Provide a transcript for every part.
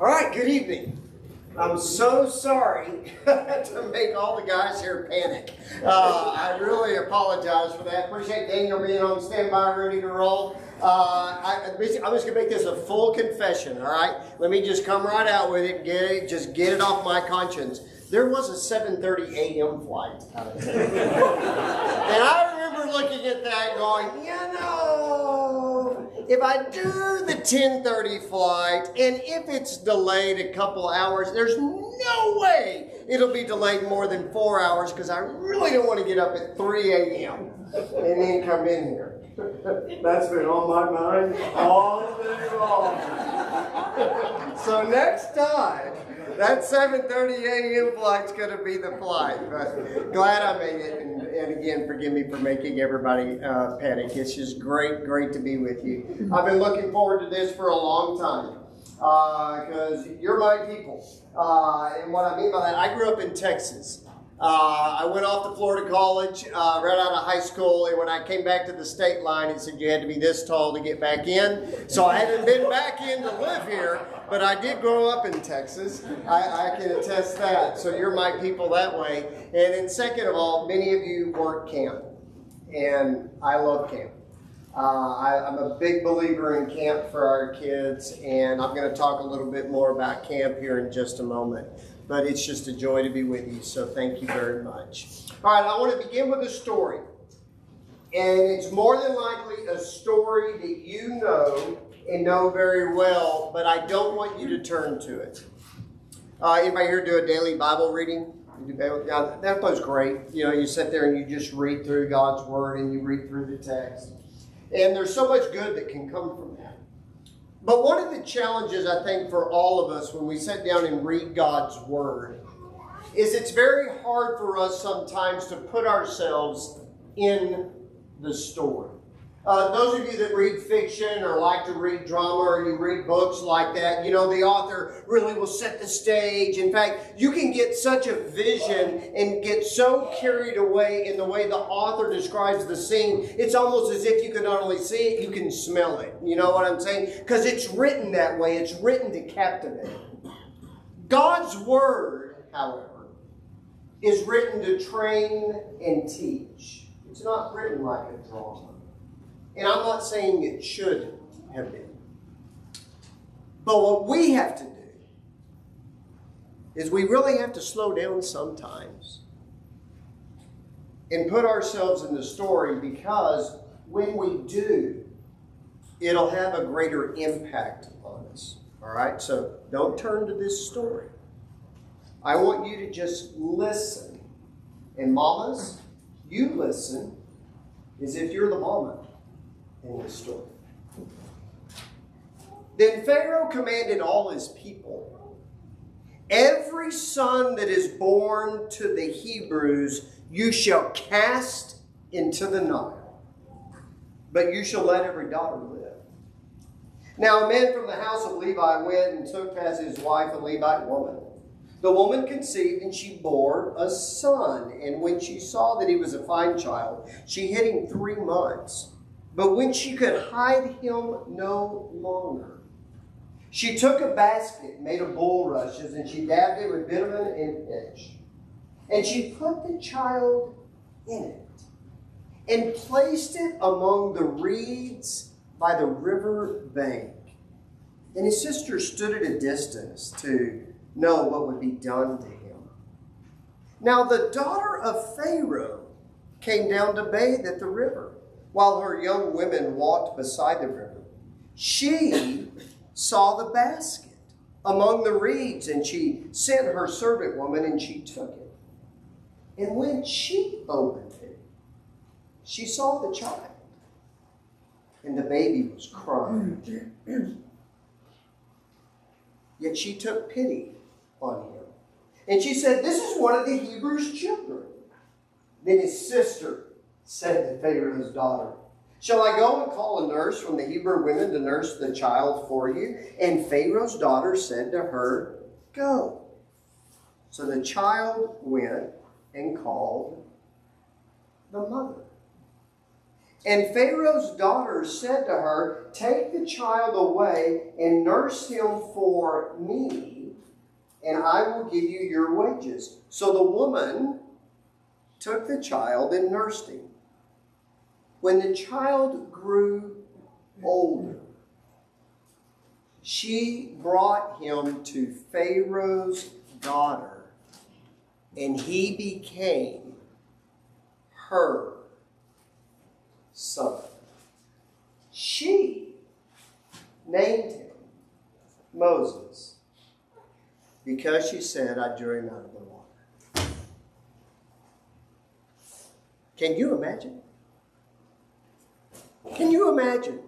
All right, good evening. I'm so sorry to make all the guys here panic. I really apologize for that. Appreciate Daniel being on standby, ready to roll. I'm just going to make this a full confession, all right? Let me just come right out with it, just get it off my conscience. There was a 7:30 a.m. flight out of here. And I remember looking at that going, if I do the 10:30 flight, and if it's delayed a couple hours, there's no way it'll be delayed more than 4 hours because I really don't want to get up at 3 a.m. and then come in here. That's been on my mind all day long. So next time, that 7:30 a.m. flight's going to be the flight. But glad I made it. And again, forgive me for making everybody panic. It's just great to be with you. I've been looking forward to this for a long time because you're my people. And what I mean by that, I grew up in Texas. I went off to Florida College right out of high school, and when I came back to the state line, it said you had to be this tall to get back in. So I haven't been back in to live here, but I did grow up in Texas. I can attest that. So you're my people that way. And then second of all, many of you work camp, and I love camp. I'm a big believer in camp for our kids, and I'm going to talk a little bit more about camp here in just a moment. But it's just a joy to be with you, so thank you very much. All right, I want to begin with a story. And it's more than likely a story that you know and know very well, but I don't want you to turn to it. Anybody here do a daily Bible reading? That was great. You know, you sit there and you just read through God's Word and you read through the text. And there's so much good that can come from that. But one of the challenges, I think, for all of us when we sit down and read God's Word is it's very hard for us sometimes to put ourselves in the story. Those of you that read fiction or like to read drama or you read books like that, you know, the author really will set the stage. In fact, you can get such a vision and get so carried away in the way the author describes the scene. It's almost as if you can not only see it, you can smell it. You know what I'm saying? Because it's written that way. It's written to captivate. God's Word, however, is written to train and teach. It's not written like a drama. And I'm not saying it should have been. But what we have to do is we really have to slow down sometimes and put ourselves in the story, because when we do, it'll have a greater impact on us. All right? So don't turn to this story. I want you to just listen. And mamas, you listen as if you're the mama in this story. Then Pharaoh commanded all his people, every son that is born to the Hebrews you shall cast into the Nile, but you shall let every daughter live. Now a man from the house of Levi went and took as his wife a Levite woman. The woman conceived and she bore a son, and when she saw that he was a fine child, she hid him 3 months. But when she could hide him no longer, she took a basket made of bulrushes, and she dabbed it with bitumen and pitch. And she put the child in it, and placed it among the reeds by the river bank. And his sister stood at a distance to know what would be done to him. Now the daughter of Pharaoh came down to bathe at the river, while her young women walked beside the river. She saw the basket among the reeds, and she sent her servant woman, and she took it. And when she opened it, she saw the child, and the baby was crying. Yet she took pity on him. And she said, "This is one of the Hebrews' children." Then his sister said to Pharaoh's daughter, "Shall I go and call a nurse from the Hebrew women to nurse the child for you?" And Pharaoh's daughter said to her, "Go." So the child went and called the mother. And Pharaoh's daughter said to her, take the child away and nurse him for me, and I will give you your wages. So the woman took the child and nursed him. When the child grew older, she brought him to Pharaoh's daughter, and he became her son. She named him Moses because she said, I drew him out of the water. Can you imagine? Can you imagine?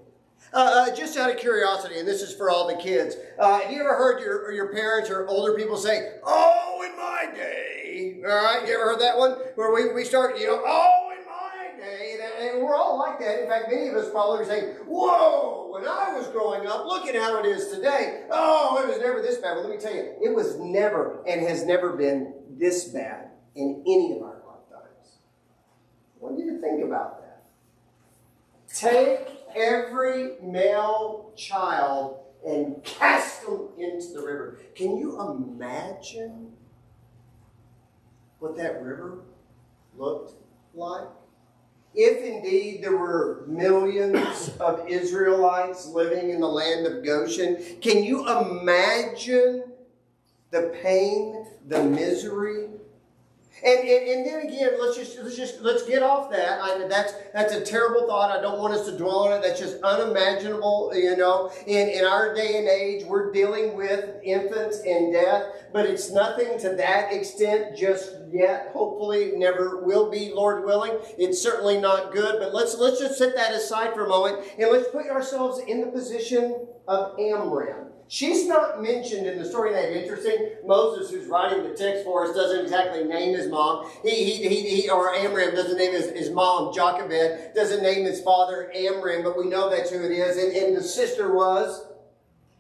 Just out of curiosity, and this is for all the kids, have you ever heard your parents or older people say, oh, in my day? All right, you ever heard that one? Where we start, oh, in my day. And we're all like that. In fact, many of us probably say, whoa, when I was growing up, look at how it is today. Oh, it was never this bad. Well, let me tell you, it was never and has never been this bad in any of our lifetimes. I want you to think about that. Take every male child and cast them into the river. Can you imagine what that river looked like? If indeed there were millions of Israelites living in the land of Goshen, can you imagine the pain, the misery? And then again, let's get off that. That's a terrible thought. I don't want us to dwell on it. That's just unimaginable. In our day and age, we're dealing with infants and death, but it's nothing to that extent just yet. Hopefully, it never will be, Lord willing. It's certainly not good. But let's just set that aside for a moment and let's put ourselves in the position of Amram. She's not mentioned in the story. That interesting. Moses, who's writing the text for us, doesn't exactly name his mom. Or Amram doesn't name his mom, Jochebed, doesn't name his father, Amram, but we know that's who it is. And the sister was,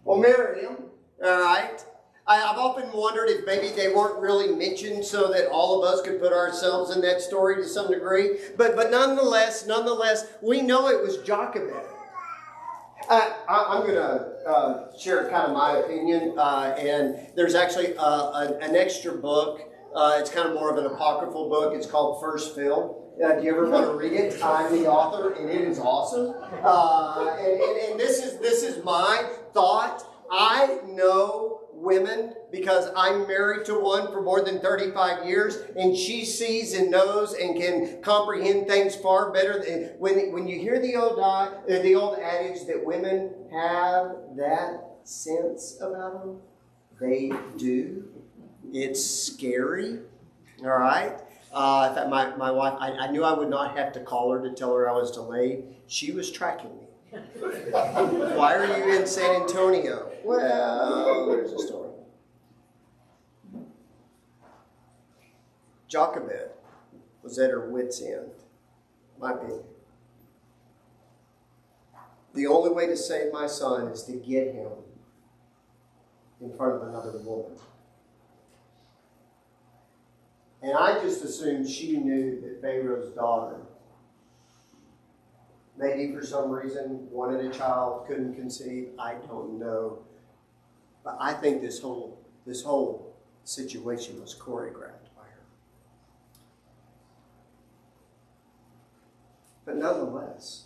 Miriam. All right. I've often wondered if maybe they weren't really mentioned so that all of us could put ourselves in that story to some degree. But nonetheless, we know it was Jochebed. I'm going to share kind of my opinion, and there's actually an extra book. It's kind of more of an apocryphal book. It's called First Fill. Do you ever want to read it? I'm the author, and it is awesome. And this is my thought. I know women because I'm married to one for more than 35 years, and she sees and knows and can comprehend things far better. When you hear the old adage that women have that sense about them, they do. It's scary. All right. In fact, my wife, I knew I would not have to call her to tell her I was delayed. She was tracking me. Why are you in San Antonio? Well, there's a story. Jochebed was at her wit's end, my opinion. The only way to save my son is to get him in front of another woman. And I just assumed she knew that Pharaoh's daughter, maybe for some reason, wanted a child, couldn't conceive. I don't know. But I think this whole situation was choreographed by her. But nonetheless,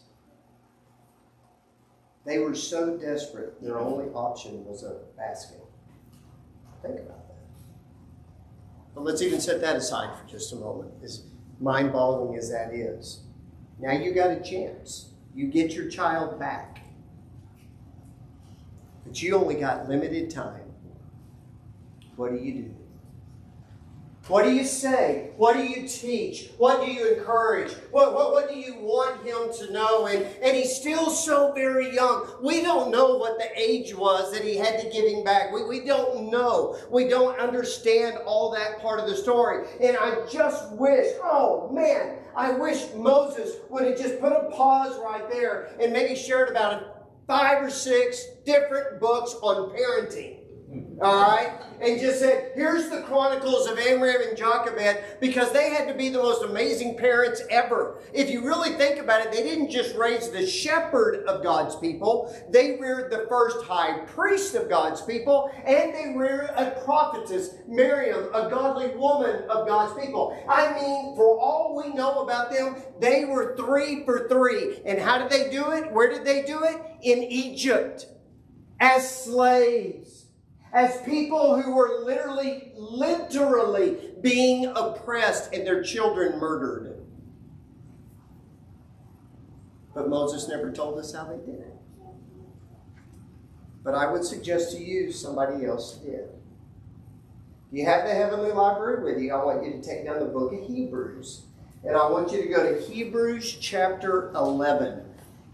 they were so desperate, their only option was a basket. Think about that. But let's even set that aside for just a moment, as mind-boggling as that is. Now you got a chance. You get your child back. But you only got limited time. What do? What do you say? What do you teach? What do you encourage? What do you want him to know? And he's still so very young. We don't know what the age was that he had to give him back. We don't know. We don't understand all that part of the story. And I just wish, I wish Moses would have just put a pause right there and maybe shared about 5 or 6 different books on parenting. All right? And just said, here's the chronicles of Amram and Jochebed, because they had to be the most amazing parents ever. If you really think about it, they didn't just raise the shepherd of God's people. They reared the first high priest of God's people, and they reared a prophetess, Miriam, a godly woman of God's people. I mean, for all we know about them, they were 3 for 3. And how did they do it? Where did they do it? In Egypt. As slaves. As people who were literally being oppressed and their children murdered. But Moses never told us how they did it. But I would suggest to you somebody else did. You have the Heavenly Library with you. I want you to take down the book of Hebrews. And I want you to go to Hebrews chapter 11.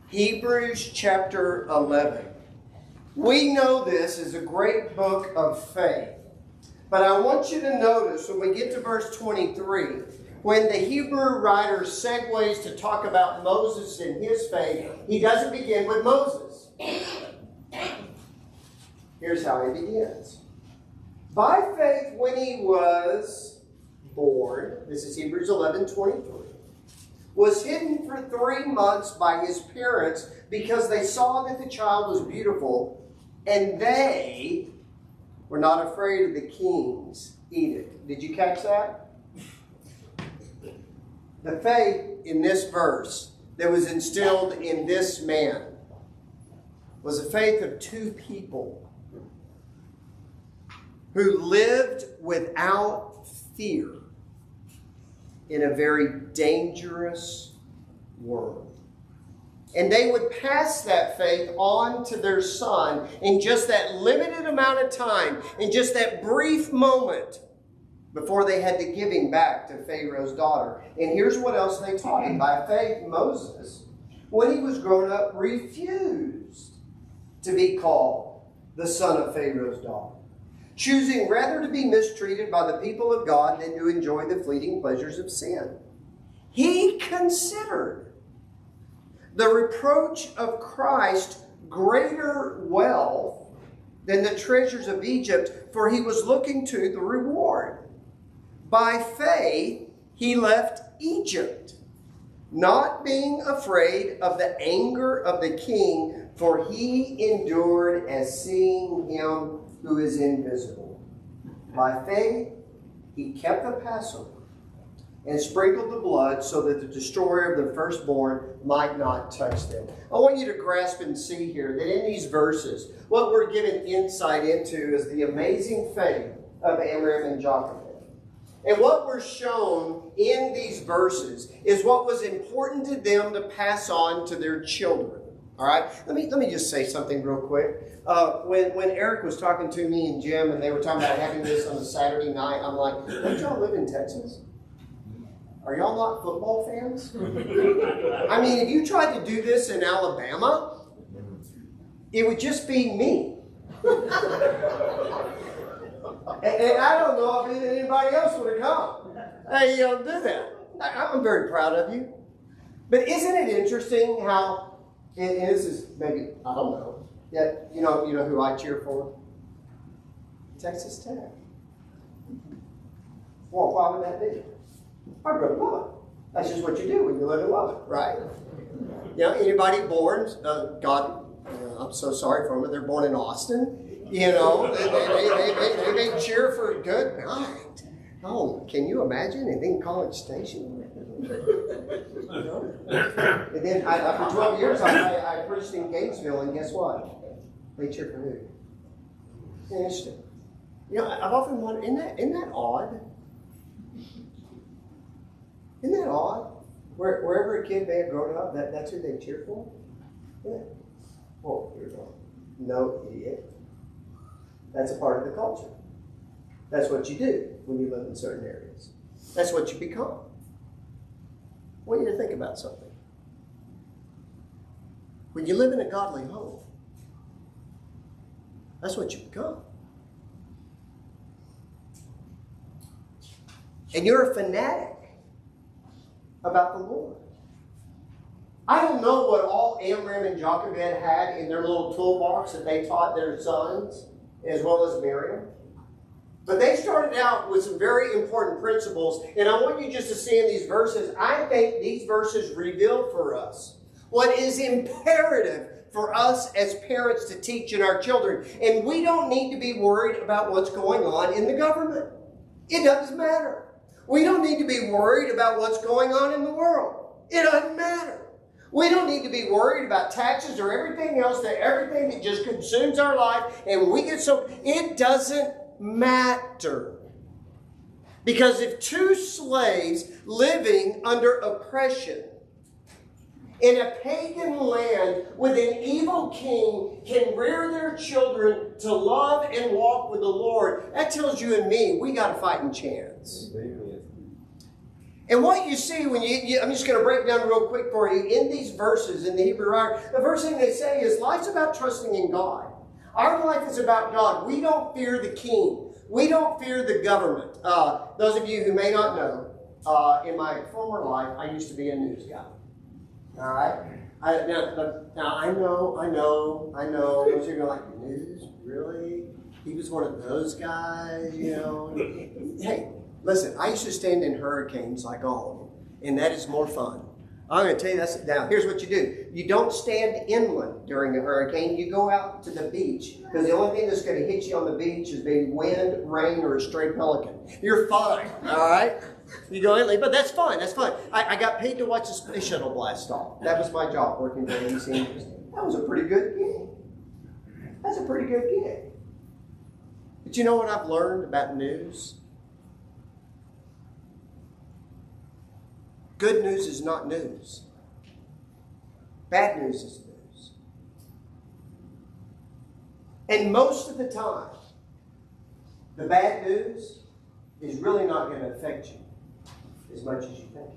Hebrews chapter 11. We know this is a great book of faith. But I want you to notice when we get to verse 23, when the Hebrew writer segues to talk about Moses and his faith, he doesn't begin with Moses. Here's how he begins. By faith, when he was born, this is Hebrews 11:23, was hidden for 3 months by his parents because they saw that the child was beautiful, and they were not afraid of the king's edict. Did you catch that? The faith in this verse that was instilled in this man was a faith of 2 people who lived without fear in a very dangerous world. And they would pass that faith on to their son in just that limited amount of time, in just that brief moment before they had to give him back to Pharaoh's daughter. And here's what else they taught him. By faith, Moses, when he was grown up, refused to be called the son of Pharaoh's daughter, choosing rather to be mistreated by the people of God than to enjoy the fleeting pleasures of sin. He considered the reproach of Christ greater wealth than the treasures of Egypt, for he was looking to the reward. By faith, he left Egypt, not being afraid of the anger of the king, for he endured as seeing him who is invisible. By faith, he kept the Passover and sprinkled the blood so that the destroyer of the firstborn might not touch them. I want you to grasp and see here that in these verses, what we're given insight into is the amazing faith of Amram and Jochebed. And what we're shown in these verses is what was important to them to pass on to their children. All right? Let me just say something real quick. When Eric was talking to me and Jim, and they were talking about having this on a Saturday night, I'm like, don't y'all live in Texas? Are y'all not football fans? I mean, if you tried to do this in Alabama, it would just be me. And I don't know if anybody else would have come. Hey, you don't do that. I'm very proud of you. But isn't it interesting how, and this is maybe, I don't know, yet you know who I cheer for? Texas Tech. Well, why would that be? I really love it. That's just what you do when you live in love it, right? Anybody born, God, I'm so sorry for them, they're born in Austin. They cheer for good night. Oh, can you imagine? And then College Station. And then for 12 years I preached in Gainesville, and guess what? They cheer for who? Interesting. I've often wondered, isn't that odd? Isn't that odd? Wherever a kid may have grown up, that's who they cheer for? Yeah. Oh, you're wrong. No, idiot. That's a part of the culture. That's what you do when you live in certain areas. That's what you become. I want you to think about something. When you live in a godly home, that's what you become. And you're a fanatic about the Lord. I don't know what all Amram and Jochebed had in their little toolbox that they taught their sons as well as Miriam. But they started out with some very important principles, and I want you just to see in these verses, I think these verses reveal for us what is imperative for us as parents to teach in our children. And we don't need to be worried about what's going on in the government. It doesn't matter. We don't need to be worried about what's going on in the world. It doesn't matter. We don't need to be worried about taxes or everything else, everything that just consumes our life, and we get so... It doesn't matter. Because if two slaves living under oppression in a pagan land with an evil king can rear their children to love and walk with the Lord, that tells you and me we got a fighting chance. And what you see when I'm just going to break down real quick for you. In these verses in the Hebrew writer, the first thing they say is life's about trusting in God. Our life is about God. We don't fear the king. We don't fear the government. Those of you who may not know, in my former life, I used to be a news guy. All right? Now I know. Those of you are like, news? Really? He was one of those guys, you know? Hey, listen, I used to stand in hurricanes like all of them, and that is more fun. I'm going to tell you this. Now, here's what you do. You don't stand inland during a hurricane. You go out to the beach, because the only thing that's going to hit you on the beach is maybe wind, rain, or a stray pelican. You're fine, all right? You go inland, but that's fine. That's fine. I got paid to watch a space shuttle blast off. That was my job, working for ABC. That was a pretty good gig. That's a pretty good gig. But you know what I've learned about news? Good news is not news. Bad news is news. And most of the time, the bad news is really not going to affect you as much as you think.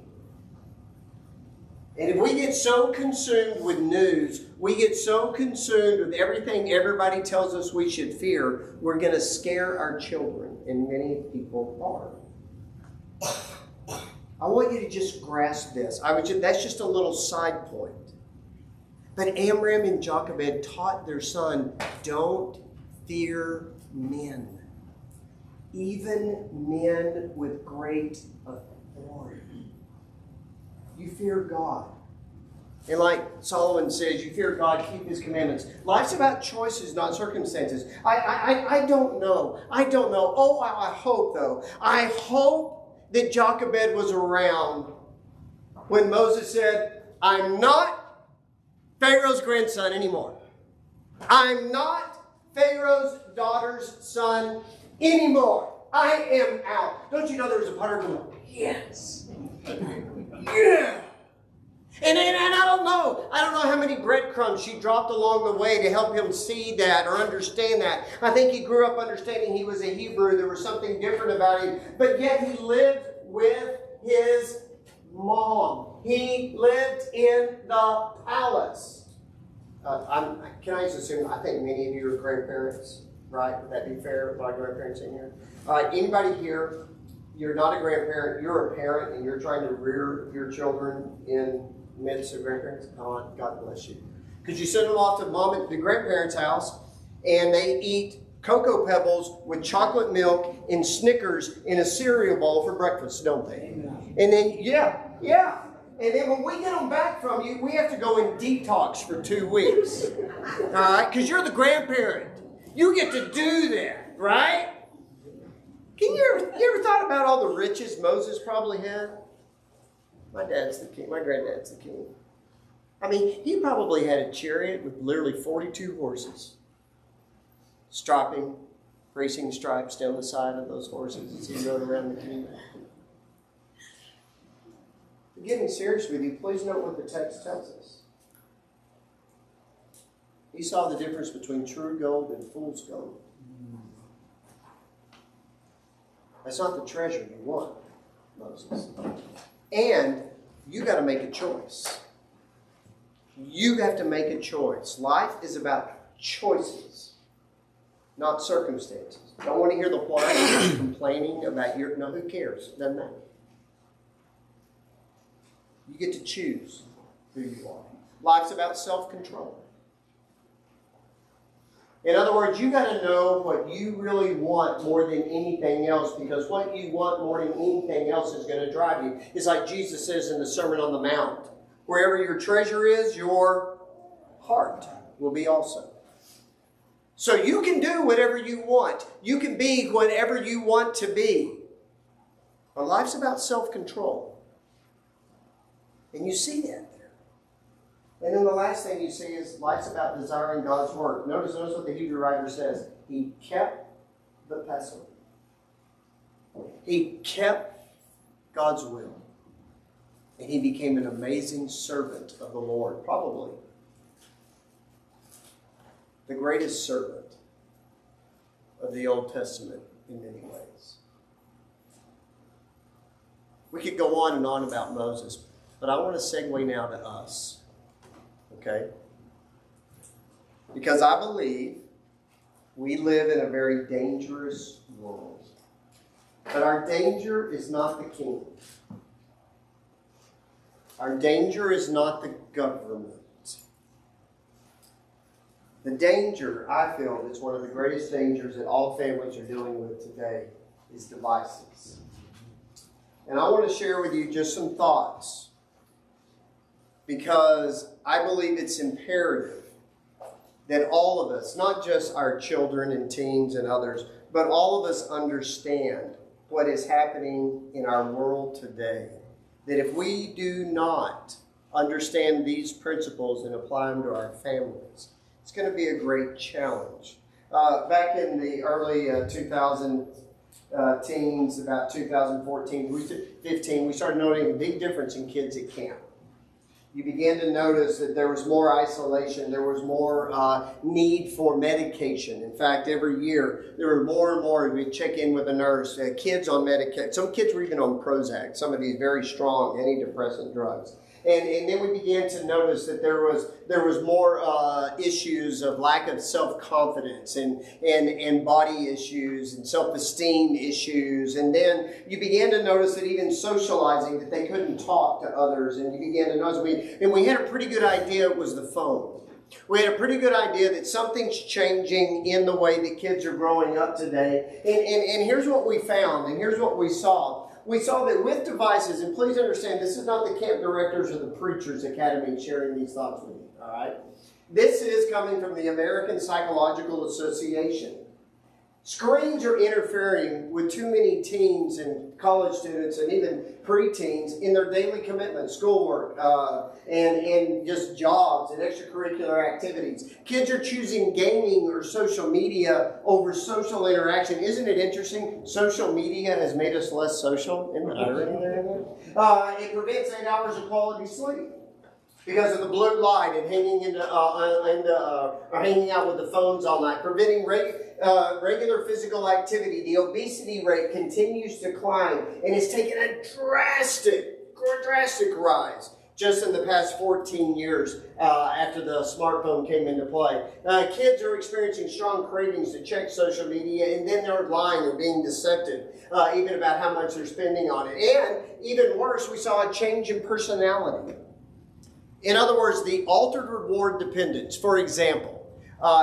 And if we get so consumed with news, we get so consumed with everything everybody tells us we should fear, we're going to scare our children, and many people are. I want you to just grasp this. That's just a little side point. But Amram and Jochebed taught their son, don't fear men, even men with great authority. You fear God. And like Solomon says, you fear God, keep his commandments. Life's about choices, not circumstances. I don't know. Oh, I hope, though. I hope that Jochebed was around when Moses said, I'm not Pharaoh's grandson anymore. I'm not Pharaoh's daughter's son anymore. I am out. Don't you know there was a part of me going, yes. Yeah. And I don't know how many breadcrumbs she dropped along the way to help him see that or understand that. I think he grew up understanding he was a Hebrew. There was something different about him. But yet he lived with his mom. He lived in the palace. Can I just assume, I think many of you are grandparents, right? Would that be fair? A lot of grandparents in here. All right, anybody here, you're not a grandparent, you're a parent, and you're trying to rear your children in midst of grandparents? God bless you. Because you send them off to the grandparents' house, and they eat Cocoa Pebbles with chocolate milk and Snickers in a cereal bowl for breakfast, don't they? Amen. And then, yeah. And then when we get them back from you, we have to go in detox for 2 weeks. All right? Because you're the grandparent. You get to do that, right? You ever thought about all the riches Moses probably had? My dad's the king. My granddad's the king. I mean, he probably had a chariot with literally 42 horses. Racing stripes down the side of those horses as he rode around the kingdom. Getting serious with you, please note what the text tells us. He saw the difference between true gold and fool's gold. That's not the treasure you want, Moses. And you got to make a choice. You have to make a choice. Life is about choices, not circumstances. Don't want to hear the whining complaining about no, who cares? Doesn't matter. You get to choose who you are. Life's about self-control. In other words, you got to know what you really want more than anything else, because what you want more than anything else is going to drive you. It's like Jesus says in the Sermon on the Mount, wherever your treasure is, your heart will be also. So you can do whatever you want. You can be whatever you want to be. But life's about self-control. And you see that there. And then the last thing you see is life's about desiring God's work. Notice what the Hebrew writer says. He kept the Passover. He kept God's will. And he became an amazing servant of the Lord. Probably the greatest servant of the Old Testament in many ways. We could go on and on about Moses, but I want to segue now to us. Okay? Because I believe we live in a very dangerous world. But our danger is not the king. Our danger is not the government. The danger, I feel, that's one of the greatest dangers that all families are dealing with today is devices. And I want to share with you just some thoughts, because I believe it's imperative that all of us, not just our children and teens and others, but all of us understand what is happening in our world today. That if we do not understand these principles and apply them to our families, it's going to be a great challenge. Back in the early 2000 teens, about 2014, 15, we started noticing a big difference in kids at camp. You began to notice that there was more isolation, there was more need for medication. In fact, every year there were more and more. We'd check in with a nurse, kids on medication. Some kids were even on Prozac, some of these very strong antidepressant drugs. And then we began to notice that there was more issues of lack of self-confidence and body issues and self-esteem issues. And then you began to notice that even socializing, that they couldn't talk to others. And you began to notice, we had a pretty good idea it was the phone. We had a pretty good idea that something's changing in the way that kids are growing up today. And here's what we found, and here's what we saw. We saw that with devices, and please understand, this is not the camp directors or the preachers academy sharing these thoughts with you, all right? This is coming from the American Psychological Association. Screens are interfering with too many teens and college students and even preteens in their daily commitments, schoolwork, and just jobs and extracurricular activities. Kids are choosing gaming or social media over social interaction. Isn't it interesting? Social media has made us less social. Isn't that irony there? It prevents 8 hours of quality sleep because of the blue light and hanging out with the phones all night, preventing regular physical activity. The obesity rate continues to climb, and it's taken a drastic rise just in the past 14 years after the smartphone came into play. Kids are experiencing strong cravings to check social media, and then they're lying or being deceptive, even about how much they're spending on it. And even worse, we saw a change in personality. In other words, the altered reward dependence. For example,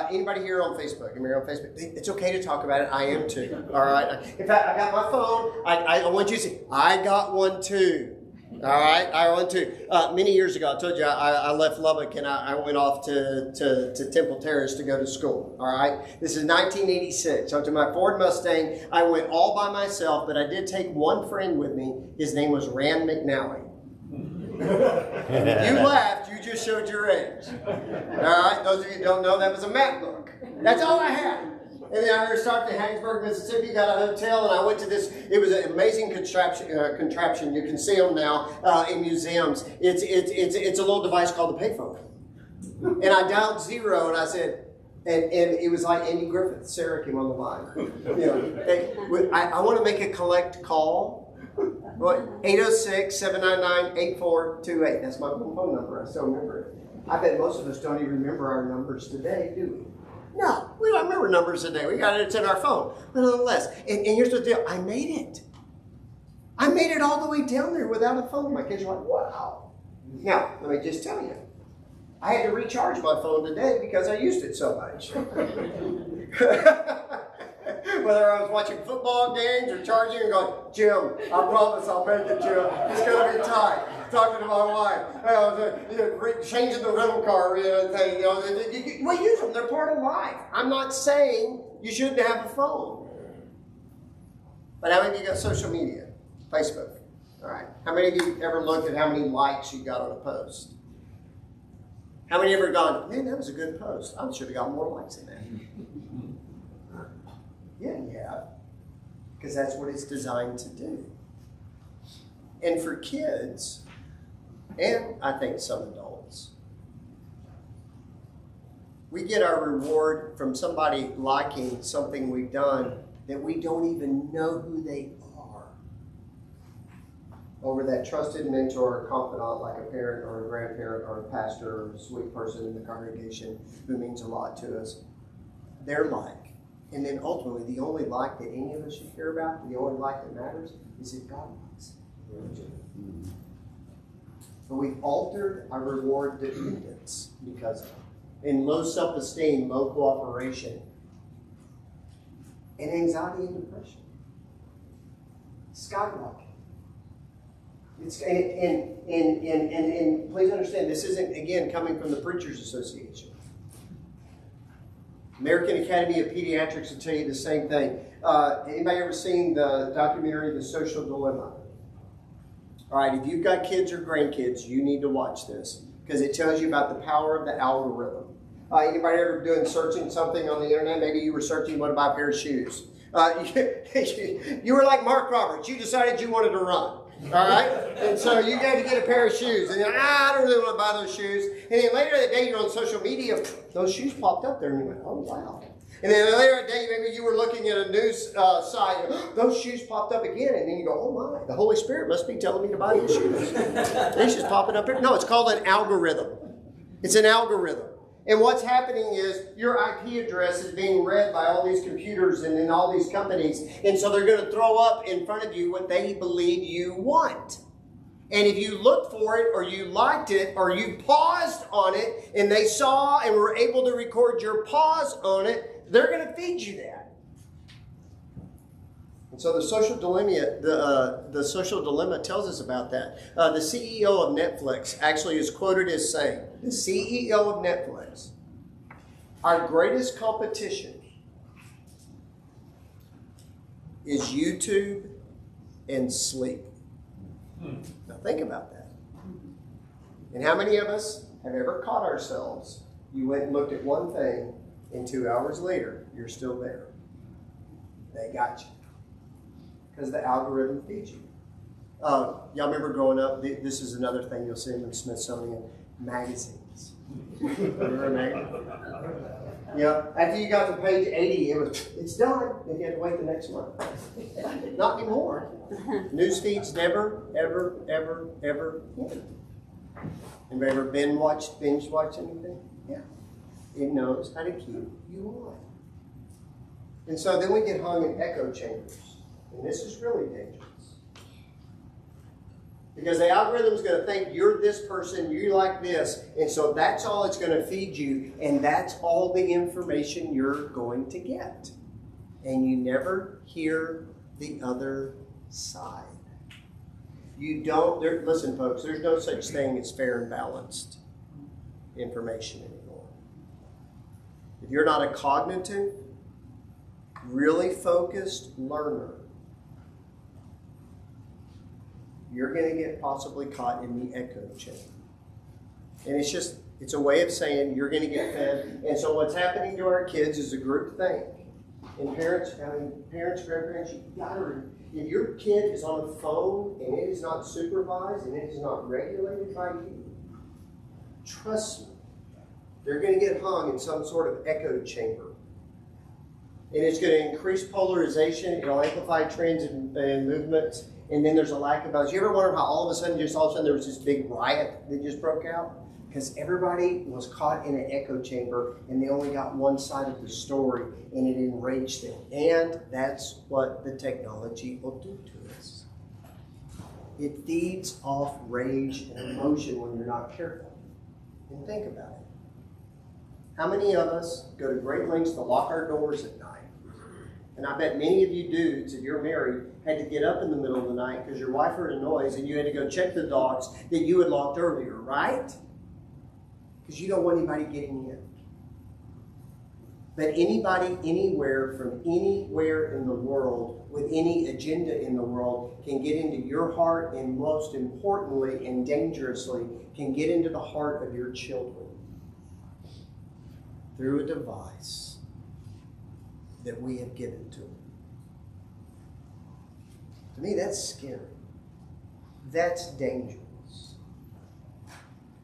anybody here on Facebook? Anybody on Facebook? It's okay to talk about it. I am too. All right. In fact, I got my phone. I want you to see. I got one too. All right. I got one too. Many years ago, I told you I left Lubbock and I went off to Temple Terrace to go to school. All right. This is 1986. So to my Ford Mustang, I went all by myself, but I did take one friend with me. His name was Rand McNally. You laughed, you just showed your age. All right, those of you who don't know, that was a map book. That's all I had. And then I stopped in Hattiesburg, Mississippi, got a hotel, and I went to this. It was an amazing contraption. You can see them now in museums. It's a little device called the payphone. And I dialed 0, and I said, and it was like Andy Griffith. Sarah came on the line. You know, I want to make a collect call. 806-799-8428. That's my phone number. I still remember it. I bet most of us don't even remember our numbers today, do we? No, we don't remember numbers today. We got it, it's in our phone. But nonetheless, and here's the deal. I made it. I made it all the way down there without a phone. My kids are like, wow. Now, let me just tell you. I had to recharge my phone today because I used it so much. Whether I was watching football games or charging and going, Jim, I promise I'll make it, Jim. It's going to be tight. Talking to my wife, changing the rental car, thing. We use them. They're part of life. I'm not saying you shouldn't have a phone. But how many of you got social media? Facebook. All right. How many of you ever looked at how many likes you got on a post? How many ever gone, man, that was a good post. I should have got more likes than that. Yeah, you have. Because that's what it's designed to do. And for kids, and I think some adults, we get our reward from somebody liking something we've done that we don't even know who they are. Over that trusted mentor or confidant, like a parent or a grandparent or a pastor or a sweet person in the congregation who means a lot to us, their like. And then ultimately, the only like that any of us should care about, the only like that matters, is if God likes it. But we've altered our reward dependence because of it. And low self-esteem, low cooperation, and anxiety and depression. Skyrocket. And please understand, this isn't, again, coming from the Preachers Association. American Academy of Pediatrics will tell you the same thing. Anybody ever seen the documentary, The Social Dilemma? All right, if you've got kids or grandkids, you need to watch this because it tells you about the power of the algorithm. Anybody ever doing searching something on the internet? Maybe you were searching what to buy a pair of shoes. You were like Mark Roberts. You decided you wanted to run. All right? And so you got to get a pair of shoes. And I don't really want to buy those shoes. And then later that day, you're on social media. Those shoes popped up there and you went, oh, wow. And then later that day, maybe you were looking at a news site. Those shoes popped up again. And then you go, oh, my. The Holy Spirit must be telling me to buy these shoes. These just popping up here. No, it's called an algorithm. It's an algorithm. And what's happening is your IP address is being read by all these computers and in all these companies. And so they're going to throw up in front of you what they believe you want. And if you looked for it or you liked it or you paused on it and they saw and were able to record your pause on it, they're going to feed you that. And so the social dilemma tells us about that. The CEO of Netflix actually is quoted as saying, the CEO of Netflix, our greatest competition is YouTube and sleep. Now think about that. And how many of us have ever caught ourselves? You went and looked at one thing and 2 hours later, you're still there. They got you. Because the algorithm feeds you. Y'all remember growing up, this is another thing you'll see in the Smithsonian, magazines. Remember a magazine? Yeah, after you got to page 80, it's done, and you had to wait the next month. Not anymore. News feeds never, ever, ever, ever end. Anybody ever binge watch anything? Yeah. It knows how to keep you on. And so then we get hung in echo chambers. And this is really dangerous. Because the algorithm's going to think you're this person, you like this, and so that's all it's going to feed you, and that's all the information you're going to get. And you never hear the other side. You don't, listen folks, there's no such thing as fair and balanced information anymore. If you're not a cognitive, really focused learner, you're going to get possibly caught in the echo chamber. And it's a way of saying you're going to get fed. And so what's happening to our kids is a group thing. And parents, grandparents, you gotta, if your kid is on a phone and it is not supervised and it is not regulated by you, trust me, they're going to get hung in some sort of echo chamber. And it's going to increase polarization. It'll amplify trends and movements. And then there's a lack of balance. You ever wonder how all of a sudden there was this big riot that just broke out? Because everybody was caught in an echo chamber and they only got one side of the story and it enraged them. And that's what the technology will do to us. It feeds off rage and emotion when you're not careful. And think about it. How many of us go to great lengths to lock our doors at night? And I bet many of you dudes, if you're married, had to get up in the middle of the night because your wife heard a noise and you had to go check the dogs that you had locked earlier, right? Because you don't want anybody getting in. But anybody, anywhere, from anywhere in the world, with any agenda in the world, can get into your heart, and most importantly and dangerously, can get into the heart of your children through a device that we have given to them. To me, that's scary. That's dangerous.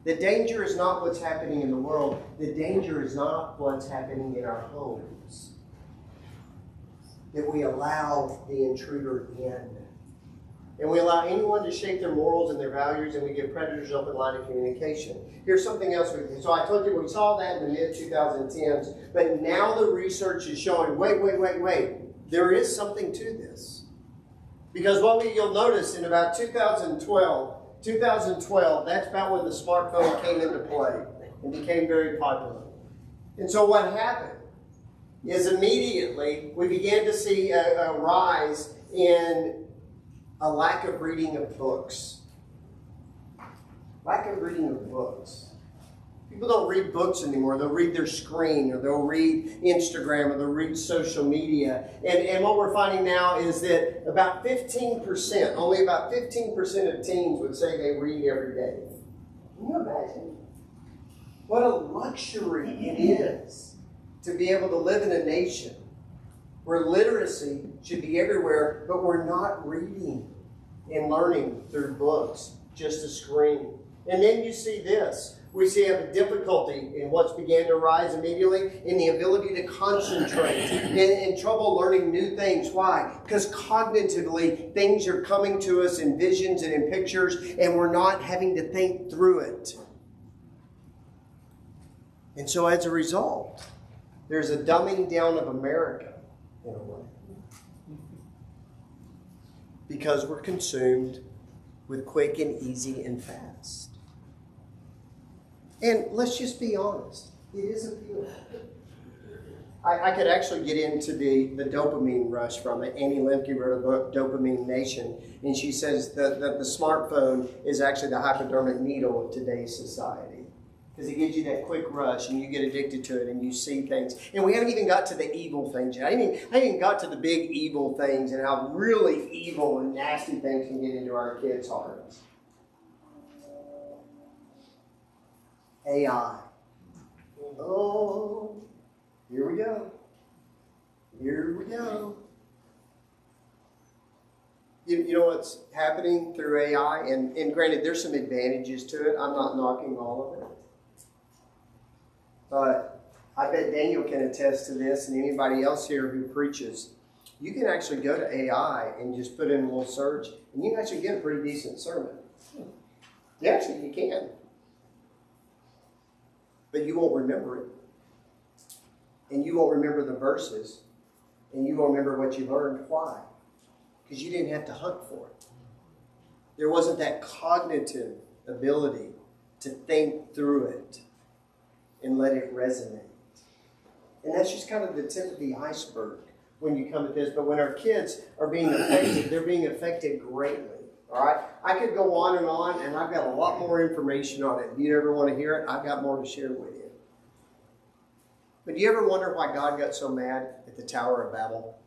The danger is not what's happening in the world. The danger is not what's happening in our homes. That we allow the intruder in. And we allow anyone to shape their morals and their values, and we give predators open line of communication. Here's something else. So I told you we saw that in the mid-2010s, but now the research is showing, wait. There is something to this. Because you'll notice in about 2012, that's about when the smartphone came into play and became very popular. And so what happened is immediately we began to see a rise in a lack of reading of books. Lack of reading of books. People don't read books anymore. They'll read their screen, or they'll read Instagram, or they'll read social media. And what we're finding now is that about 15%, only about 15% of teens would say they read every day. Can you imagine? What a luxury it is to be able to live in a nation where literacy should be everywhere, but we're not reading and learning through books, just a screen. And then you see this. We see a difficulty in what's began to rise immediately in the ability to concentrate, in trouble learning new things. Why? Because cognitively, things are coming to us in visions and in pictures, and we're not having to think through it. And so as a result, there's a dumbing down of America in a way. Because we're consumed with quick and easy and fast. And let's just be honest, it is appealing. I could actually get into the dopamine rush from it. Annie Lemke wrote a book, Dopamine Nation, and she says that the smartphone is actually the hypodermic needle of today's society. Because it gives you that quick rush, and you get addicted to it, and you see things. And we haven't even got to the evil things yet. I haven't even got to the big evil things and how really evil and nasty things can get into our kids' hearts. AI. Oh, here we go. Here we go. You know what's happening through AI? And granted, there's some advantages to it. I'm not knocking all of it. But I bet Daniel can attest to this, and anybody else here who preaches. You can actually go to AI and just put in a little search, and you can actually get a pretty decent sermon. Yeah, actually, you can. But you won't remember it. And you won't remember the verses. And you won't remember what you learned. Why? Because you didn't have to hunt for it. There wasn't that cognitive ability to think through it and let it resonate. And that's just kind of the tip of the iceberg when you come at this. But when our kids are being affected, they're being affected greatly. All right? I could go on, and I've got a lot more information on it. If you ever want to hear it, I've got more to share with you. But do you ever wonder why God got so mad at the Tower of Babel?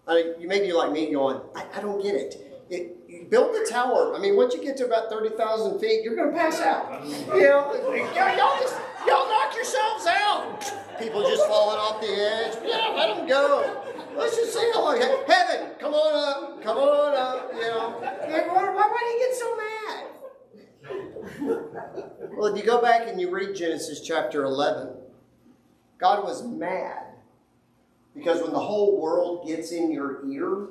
I mean, you may be like me going, I don't get it. You build the tower. I mean, once you get to about 30,000 feet, you're going to pass out. Y'all knock yourselves out. People just falling off the edge. Yeah, let them go. Let's just see how long. Heaven, come on up. Come on up. Why do you get so mad? Well, if you go back and you read Genesis chapter 11, God was mad because when the whole world gets in your ear,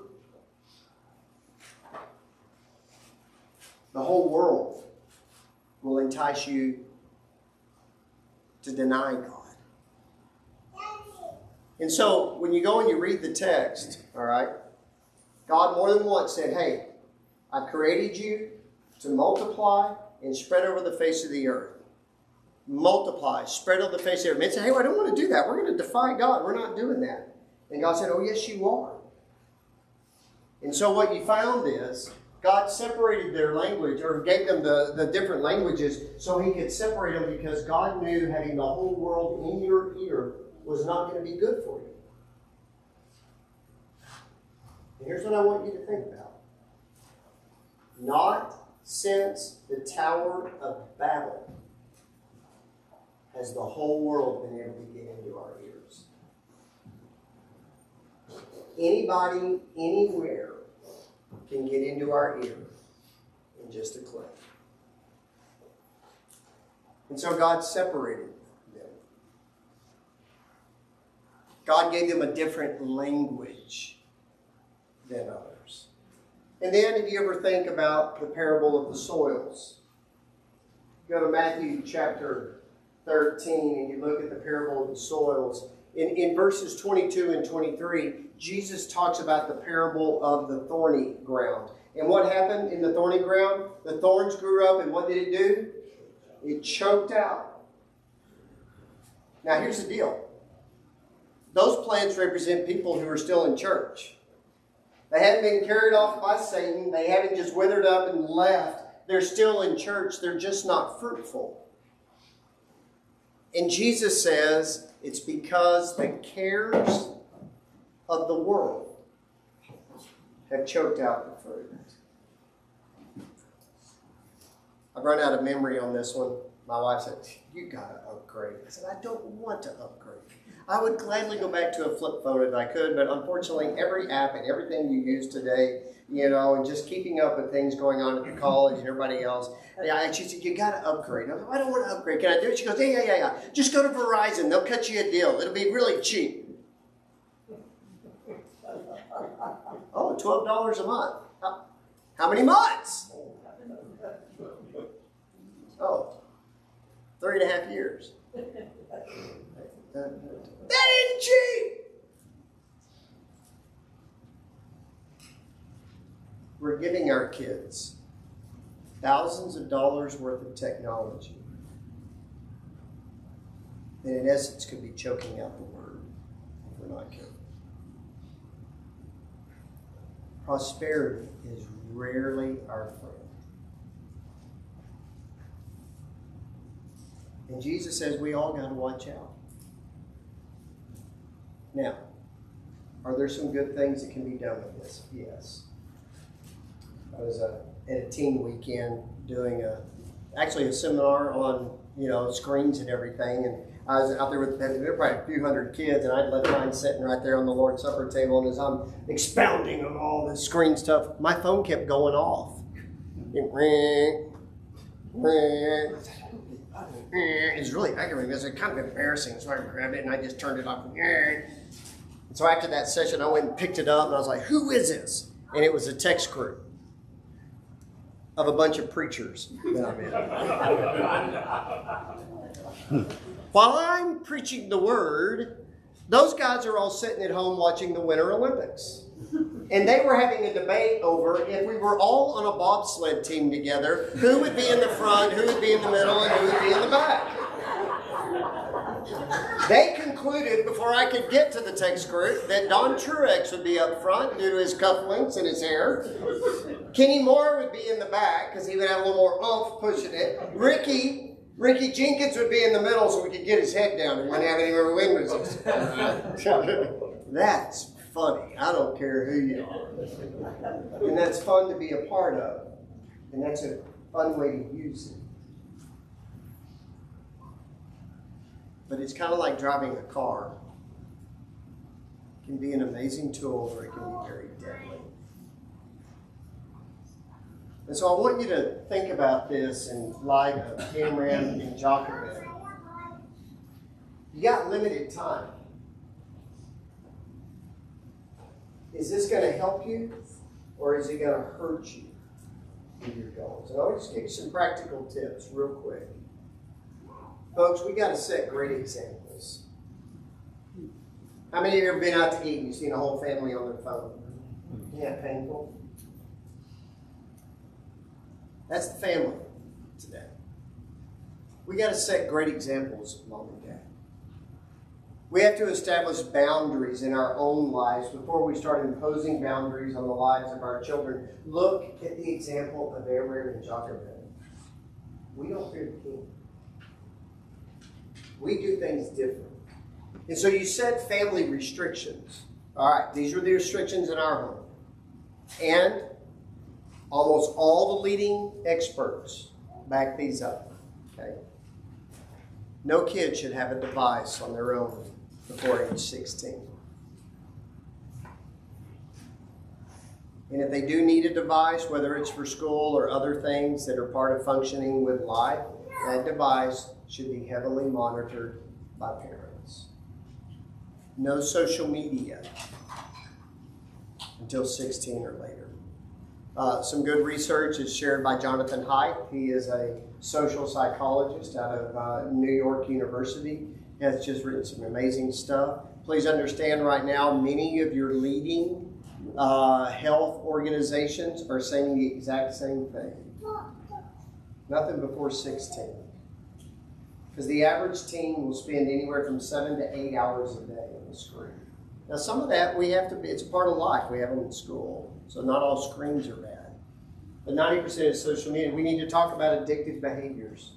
the whole world will entice you to deny God. And so when you go and you read the text, all right, God more than once said, hey, I've created you to multiply and spread over the face of the earth. multiply, spread on the face of the earth. Men say, hey, well, I don't want to do that. We're going to defy God. We're not doing that. And God said, oh, yes, you are. And so what you found is God separated their language, or gave them the different languages so he could separate them, because God knew having the whole world in your ear was not going to be good for you. And here's what I want you to think about. Not since the Tower of Babel has the whole world been able to get into our ears. Anybody, anywhere can get into our ear in just a click. And so God separated them. God gave them a different language than others. And then if you ever think about the parable of the soils, go to Matthew chapter 13 and you look at the parable of the soils. In verses 22 and 23, Jesus talks about the parable of the thorny ground. And what happened in the thorny ground? The thorns grew up, and what did it do? It choked out. Now here's the deal. Those plants represent people who are still in church. They haven't been carried off by Satan. They haven't just withered up and left. They're still in church. They're just not fruitful. And Jesus says it's because the cares of the world have choked out the fruit. I've run out of memory on this one. My wife said, you got to upgrade. I said, I don't want to upgrade. I would gladly go back to a flip phone if I could, but unfortunately every app and everything you use today, and just keeping up with things going on at the college and everybody else. Yeah, she said, you got to upgrade. I said, I don't want to upgrade. Can I do it? She goes, yeah. Just go to Verizon. They'll cut you a deal. It'll be really cheap. Oh, $12 a month. How many months? Oh, 3.5 years. That ain't cheap. We're giving our kids thousands of dollars worth of technology that in essence could be choking out the word if we're not careful. Prosperity is rarely our friend. And Jesus says we all got to watch out. Now, are there some good things that can be done with this? Yes. I was at a teen weekend doing a seminar on screens and everything, and I was out there with there were probably a few hundred kids, and I'd left mine sitting right there on the Lord's Supper table, and as I'm expounding on all the screen stuff, my phone kept going off. It was really aggravating. It was kind of embarrassing, so I grabbed it and I just turned it off. And so after that session, I went and picked it up, and I was like, who is this? And it was a text group of a bunch of preachers that I'm in. While I'm preaching the word, those guys are all sitting at home watching the Winter Olympics. And they were having a debate over if we were all on a bobsled team together, who would be in the front, who would be in the middle, and who would be in the back. They concluded, before I could get to the text group, that Don Truex would be up front due to his cufflinks and his hair. Kenny Moore would be in the back because he would have a little more oomph pushing it. Ricky Jenkins would be in the middle so we could get his head down and wouldn't have any more wind resistance. That's funny. I don't care who you are. And that's fun to be a part of. And that's a fun way to use it. But it's kind of like driving a car. It can be an amazing tool, or it can be very deadly. And so I want you to think about this in light of Amram and Jochebed. You got limited time. Is this going to help you, or is it going to hurt you with your goals? And I'll just give you some practical tips real quick. Folks, we got to set great examples. How many of you have ever been out to eat and you've seen a whole family on their phone? Isn't that painful? That's the family today. We got to set great examples, Mom and Dad. We have to establish boundaries in our own lives before we start imposing boundaries on the lives of our children. Look at the example of Aaron and Jochebed. We don't fear the king. We do things different. And so you set family restrictions. All right, these are the restrictions in our home. And almost all the leading experts back these up. Okay? No kid should have a device on their own before age 16. And if they do need a device, whether it's for school or other things that are part of functioning with life, that device should be heavily monitored by parents. No social media until 16 or later. Some good research is shared by Jonathan Haidt. He is a social psychologist out of New York University. He has just written some amazing stuff. Please understand right now, many of your leading health organizations are saying the exact same thing. Nothing before 16. Because the average teen will spend anywhere from 7 to 8 hours a day on the screen. Now some of that it's a part of life. We have them in school. So not all screens are bad. But 90% is social media. We need to talk about addictive behaviors.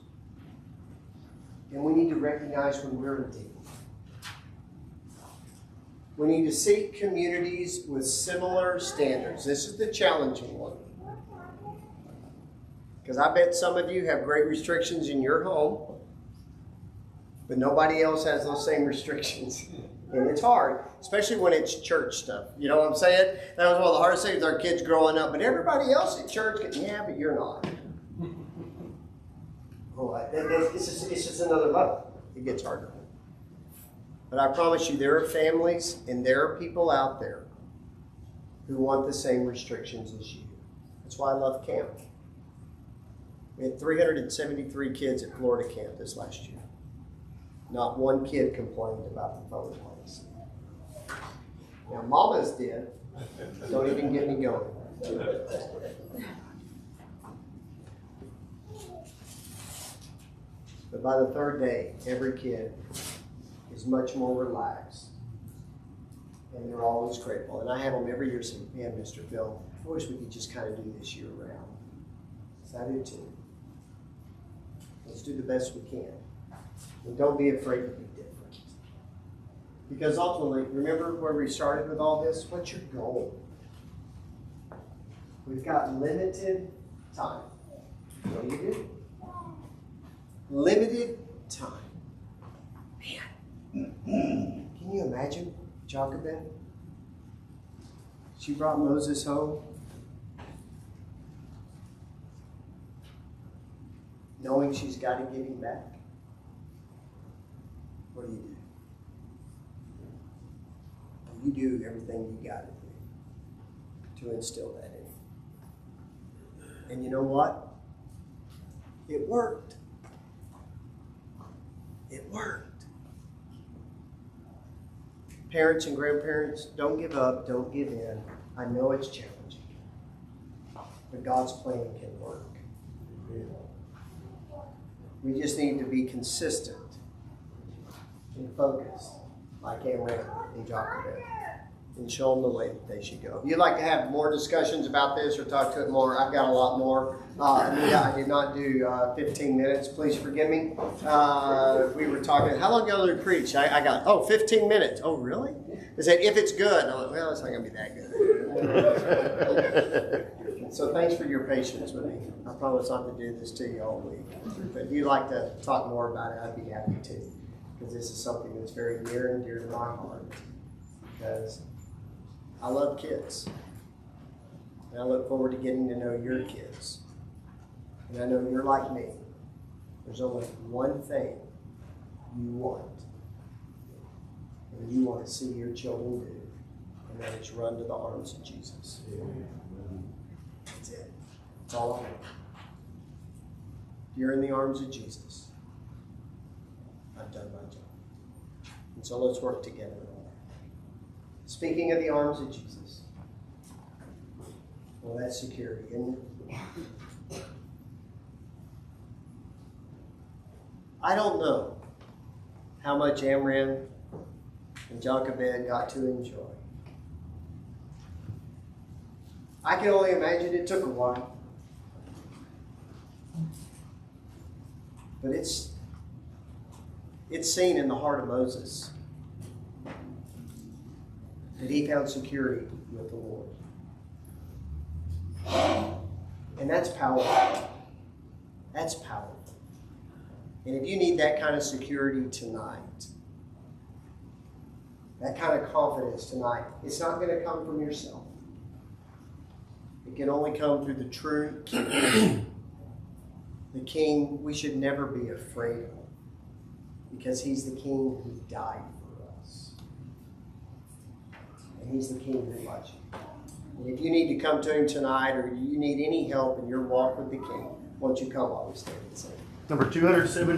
And we need to recognize when we're addicted. We need to seek communities with similar standards. This is the challenging one. Because I bet some of you have great restrictions in your home, but nobody else has those same restrictions. And it's hard, especially when it's church stuff. You know what I'm saying? That was one of the hardest things with our kids growing up. But everybody else at church, yeah, but you're not. Oh, it's just another level. It gets harder. But I promise you, there are families and there are people out there who want the same restrictions as you. That's why I love camp. We had 373 kids at Florida camp this last year. Not one kid complained about the phone policy. Now, mamas did. Don't even get me going. But by the third day, every kid is much more relaxed. And they're always grateful. And I have them every year say, man, Mr. Phil, I wish we could just kind of do this year round. So I do too. Let's do the best we can. And don't be afraid to be different. Because ultimately, remember where we started with all this? What's your goal? We've got limited time. What do you do? Limited time. Man, can you imagine Jochebed? She brought Moses home, knowing she's got to get him back. What do? You do everything you got to do to instill that in him. And you know what? It worked. It worked. Parents and grandparents, don't give up, don't give in. I know it's challenging, but God's plan can work. We just need to be consistent and focused, like Aaron and Jochebed, and show them the way that they should go. If you'd like to have more discussions about this or talk to it more, I've got a lot more. I did not do 15 minutes. Please forgive me. We were talking, how long ago did we preach? I got, 15 minutes. Oh, really? They said, if it's good. I'm like, well, it's not going to be that good. So thanks for your patience with me. I promise not to do this to you all week. But if you'd like to talk more about it, I'd be happy to. Because this is something that's very near and dear to my heart. Because I love kids. And I look forward to getting to know your kids. And I know you're like me. There's only one thing you want. And you want to see your children do. And that is run to the arms of Jesus. That's it. That's all I want. If you're in the arms of Jesus, I've done my job. And so let's work together on that. Speaking of the arms of Jesus, well, that's security, isn't it? I don't know how much Amram and Jochebed got to enjoy. I can only imagine it took a while. But it's seen in the heart of Moses that he found security with the Lord. And that's powerful. That's powerful. And if you need that kind of security tonight, that kind of confidence tonight, it's not going to come from yourself. It can only come through the true King. The King we should never be afraid of, because he's the King who died for us. And he's the King who loves you. And if you need to come to him tonight, or you need any help in your walk with the King, won't you come while we stand and sing? Number 270.